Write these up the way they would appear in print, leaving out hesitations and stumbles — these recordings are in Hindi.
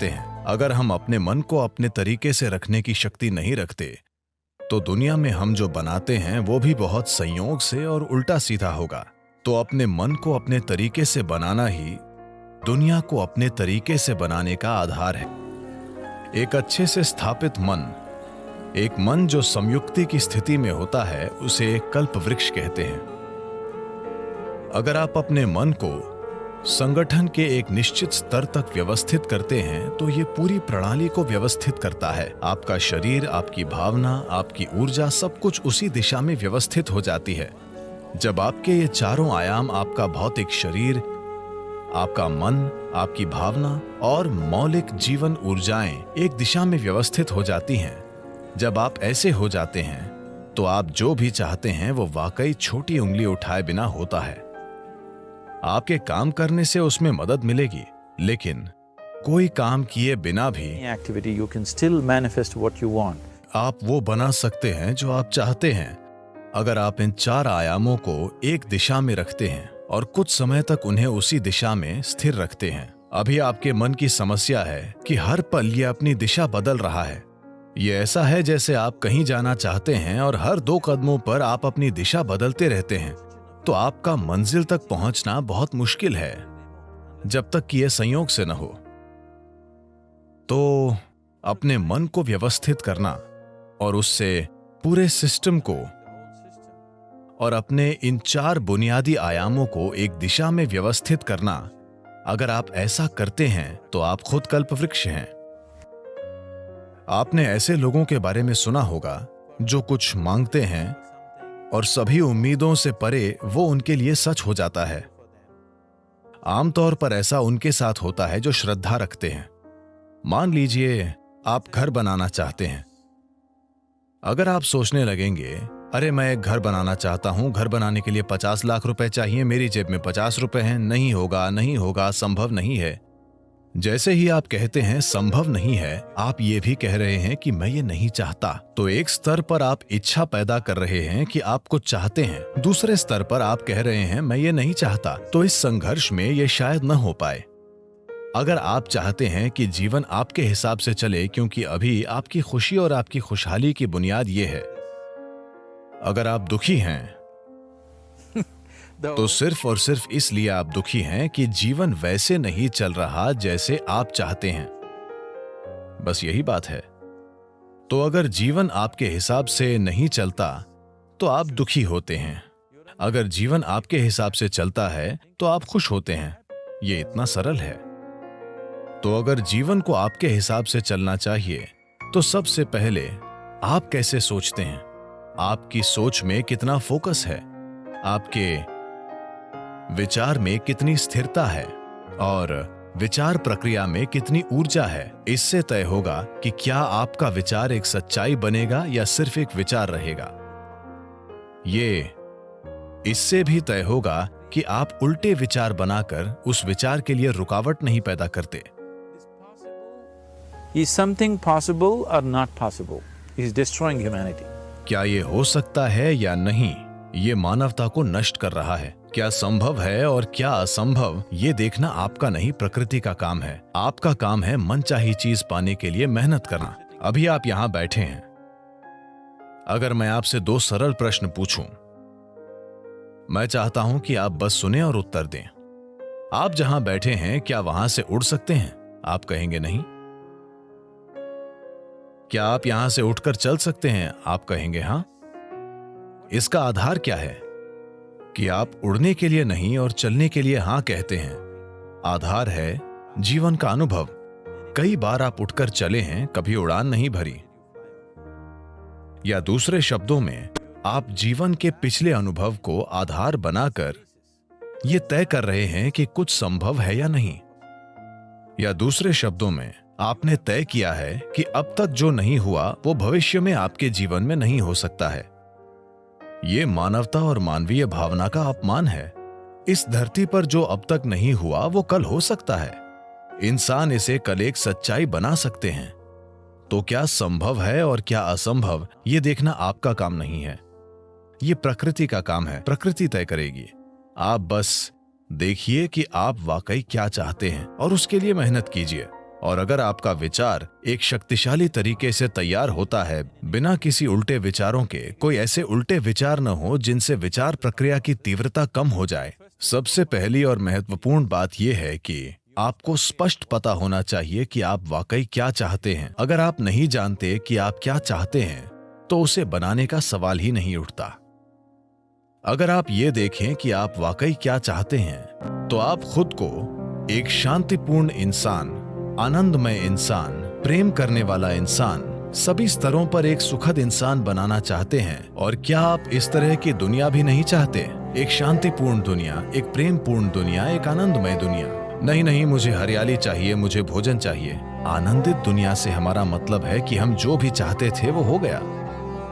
रखते हैं। अगर हम अपने मन को अपने तरीके से रखने की शक्ति नहीं रखते तो दुनिया में हम जो बनाते हैं वो भी बहुत संयोग से और उल्टा सीधा होगा। तो अपने मन को अपने तरीके से बनाना ही दुनिया को अपने तरीके से बनाने का आधार है। एक अच्छे से स्थापित मन, एक मन जो संयुक्ति की स्थिति में होता है, उसे कल्प वृक्ष कहते हैं। अगर आप अपने मन को संगठन के एक निश्चित स्तर तक व्यवस्थित करते हैं तो ये पूरी प्रणाली को व्यवस्थित करता है। आपका शरीर, आपकी भावना, आपकी ऊर्जा, सब कुछ उसी दिशा में व्यवस्थित हो जाती है। जब आपके ये चारों आयाम, आपका भौतिक शरीर, आपका मन, आपकी भावना और मौलिक जीवन ऊर्जाएं एक दिशा में व्यवस्थित हो जाती हैं, जब आप ऐसे हो जाते हैं तो आप जो भी चाहते हैं वो वाकई छोटी उंगली उठाए बिना होता है। आपके काम करने से उसमें मदद मिलेगी, लेकिन कोई काम किए बिना भी activity you can still manifest what you want. आप वो बना सकते हैं जो आप चाहते हैं। अगर आप इन चार आयामों को एक दिशा में रखते हैं और कुछ समय तक उन्हें उसी दिशा में स्थिर रखते हैं। अभी आपके मन की समस्या है कि हर पल ये अपनी दिशा बदल रहा है। ये ऐसा है जैसे आप कहीं जाना चाहते हैं और हर 2 कदमों पर आप अपनी दिशा बदलते रहते हैं, तो आपका मंजिल तक पहुंचना बहुत मुश्किल है जब तक कि यह संयोग से न हो। तो अपने मन को व्यवस्थित करना और उससे पूरे सिस्टम को और अपने इन 4 बुनियादी आयामों को एक दिशा में व्यवस्थित करना, अगर आप ऐसा करते हैं तो आप खुद कल्पवृक्ष हैं। आपने ऐसे लोगों के बारे में सुना होगा जो कुछ मांगते हैं और सभी उम्मीदों से परे वो उनके लिए सच हो जाता है। आमतौर पर ऐसा उनके साथ होता है जो श्रद्धा रखते हैं। मान लीजिए आप घर बनाना चाहते हैं। अगर आप सोचने लगेंगे, अरे मैं एक घर बनाना चाहता हूं, घर बनाने के लिए 50 लाख रुपए चाहिए, मेरी जेब में 50 रुपए हैं, नहीं होगा, नहीं होगा, संभव नहीं है। जैसे ही आप कहते हैं संभव नहीं है, आप ये भी कह रहे हैं कि मैं ये नहीं चाहता। तो एक स्तर पर आप इच्छा पैदा कर रहे हैं कि आप कुछ चाहते हैं, दूसरे स्तर पर आप कह रहे हैं मैं ये नहीं चाहता। तो इस संघर्ष में ये शायद न हो पाए। अगर आप चाहते हैं कि जीवन आपके हिसाब से चले, क्योंकि अभी आपकी खुशी और आपकी खुशहाली की बुनियाद ये है। अगर आप दुखी हैं तो सिर्फ और सिर्फ इसलिए आप दुखी हैं कि जीवन वैसे नहीं चल रहा जैसे आप चाहते हैं। बस यही बात है। तो अगर जीवन आपके हिसाब से नहीं चलता तो आप दुखी होते हैं। अगर जीवन आपके हिसाब से चलता है तो आप खुश होते हैं। ये इतना सरल है। तो अगर जीवन को आपके हिसाब से चलना चाहिए तो सबसे पहले आप कैसे सोचते हैं, आपकी सोच में कितना फोकस है, आपके विचार में कितनी स्थिरता है और विचार प्रक्रिया में कितनी ऊर्जा है, इससे तय होगा कि क्या आपका विचार एक सच्चाई बनेगा या सिर्फ एक विचार रहेगा। ये इससे भी तय होगा कि आप उल्टे विचार बनाकर उस विचार के लिए रुकावट नहीं पैदा करते। Is something possible or not possible? Is destroying humanity. क्या ये हो सकता है या नहीं, ये मानवता को नष्ट कर रहा है। क्या संभव है और क्या असंभव, ये देखना आपका नहीं, प्रकृति का काम है। आपका काम है मनचाही चीज पाने के लिए मेहनत करना। अभी आप यहां बैठे हैं। अगर मैं आपसे 2 सरल प्रश्न पूछूं, मैं चाहता हूं कि आप बस सुने और उत्तर दें। आप जहां बैठे हैं क्या वहां से उड़ सकते हैं? आप कहेंगे नहीं। क्या आप यहां से उठकर चल सकते हैं? आप कहेंगे हां। इसका आधार क्या है कि आप उड़ने के लिए नहीं और चलने के लिए हां कहते हैं? आधार है जीवन का अनुभव। कई बार आप उठकर चले हैं, कभी उड़ान नहीं भरी। या दूसरे शब्दों में, आप जीवन के पिछले अनुभव को आधार बनाकर यह तय कर रहे हैं कि कुछ संभव है या नहीं। या दूसरे शब्दों में, आपने तय किया है कि अब तक जो नहीं हुआ वो भविष्य में आपके जीवन में नहीं हो सकता है। ये मानवता और मानवीय भावना का अपमान है। इस धरती पर जो अब तक नहीं हुआ वो कल हो सकता है। इंसान इसे कल एक सच्चाई बना सकते हैं। तो क्या संभव है और क्या असंभव, ये देखना आपका काम नहीं है। ये प्रकृति का काम है। प्रकृति तय करेगी। आप बस देखिए कि आप वाकई क्या चाहते हैं और उसके लिए मेहनत कीजिए। और अगर आपका विचार एक शक्तिशाली तरीके से तैयार होता है, बिना किसी उल्टे विचारों के, कोई ऐसे उल्टे विचार न हो जिनसे विचार प्रक्रिया की तीव्रता कम हो जाए। सबसे पहली और महत्वपूर्ण बात यह है कि आपको स्पष्ट पता होना चाहिए कि आप वाकई क्या चाहते हैं। अगर आप नहीं जानते कि आप क्या चाहते हैं, तो उसे बनाने का सवाल ही नहीं उठता। अगर आप ये देखें कि आप वाकई क्या चाहते हैं, तो आप खुद को एक शांतिपूर्ण इंसान, आनंदमय इंसान, प्रेम करने वाला इंसान, सभी स्तरों पर एक सुखद इंसान बनाना चाहते हैं। और क्या आप इस तरह की दुनिया भी नहीं चाहते? एक शांतिपूर्ण दुनिया, एक प्रेमपूर्ण दुनिया, एक आनंदमय दुनिया। नहीं नहीं, मुझे हरियाली चाहिए, मुझे भोजन चाहिए। आनंदित दुनिया से हमारा मतलब है कि हम जो भी चाहते थे वो हो गया।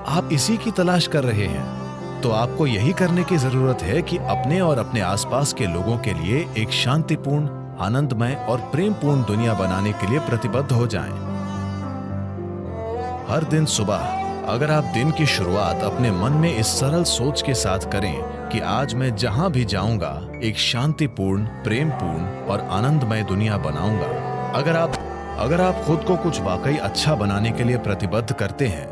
आप इसी की तलाश कर रहे हैं, तो आपको यही करने की जरूरत है कि अपने और अपने आसपास के लोगों के लिए एक शांतिपूर्ण, आनंदमय और प्रेमपूर्ण दुनिया बनाने के लिए प्रतिबद्ध हो जाएं। हर दिन सुबह अगर आप दिन की शुरुआत अपने मन में इस सरल सोच के साथ करें कि आज मैं जहां भी जाऊंगा एक शांतिपूर्ण, प्रेमपूर्ण और आनंदमय दुनिया बनाऊंगा। अगर आप खुद को कुछ वाकई अच्छा बनाने के लिए प्रतिबद्ध करते हैं,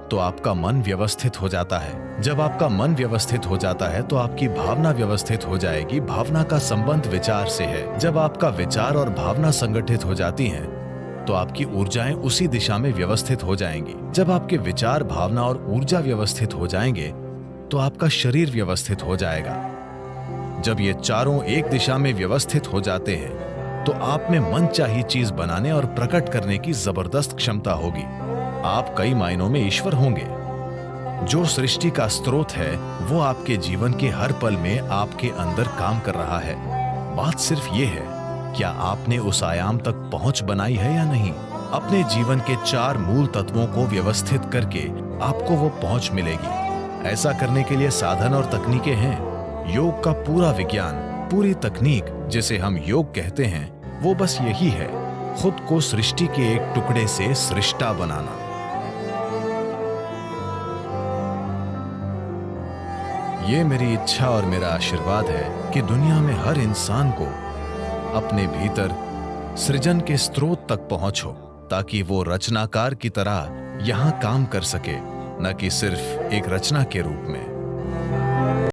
तो आपका मन व्यवस्थित हो जाता है। जब आपका मन व्यवस्थित हो जाता है, तो आपकी भावना व्यवस्थित हो जाएगी। भावना का संबंध विचार से है। जब आपका विचार और भावना संगठित हो जाती हैं, तो आपकी ऊर्जाएं उसी दिशा में व्यवस्थित हो जाएंगी। जब आपके विचार, भावना और ऊर्जा व्यवस्थित हो जाएंगे, तो आपका शरीर व्यवस्थित हो जाएगा। जब ये चारों एक दिशा में व्यवस्थित हो जाते हैं, तो आप में मनचाही चीज बनाने और प्रकट करने की जबरदस्त क्षमता होगी। आप कई मायनों में ईश्वर होंगे। जो सृष्टि का स्रोत है, वो आपके जीवन के हर पल में आपके अंदर काम कर रहा है। बात सिर्फ ये है, क्या आपने उस आयाम तक पहुंच बनाई है या नहीं? अपने जीवन के 4 मूल तत्वों को व्यवस्थित करके आपको वो पहुंच मिलेगी। ऐसा करने के लिए साधन और तकनीकें हैं। योग का पूरा विज्ञान, पूरी तकनीक जिसे हम योग कहते हैं, वो बस यही है, खुद को सृष्टि के एक टुकड़े से सृष्टा बनाना। ये मेरी इच्छा और मेरा आशीर्वाद है कि दुनिया में हर इंसान को अपने भीतर सृजन के स्रोत तक पहुंचो, ताकि वो रचनाकार की तरह यहां काम कर सके, न कि सिर्फ एक रचना के रूप में।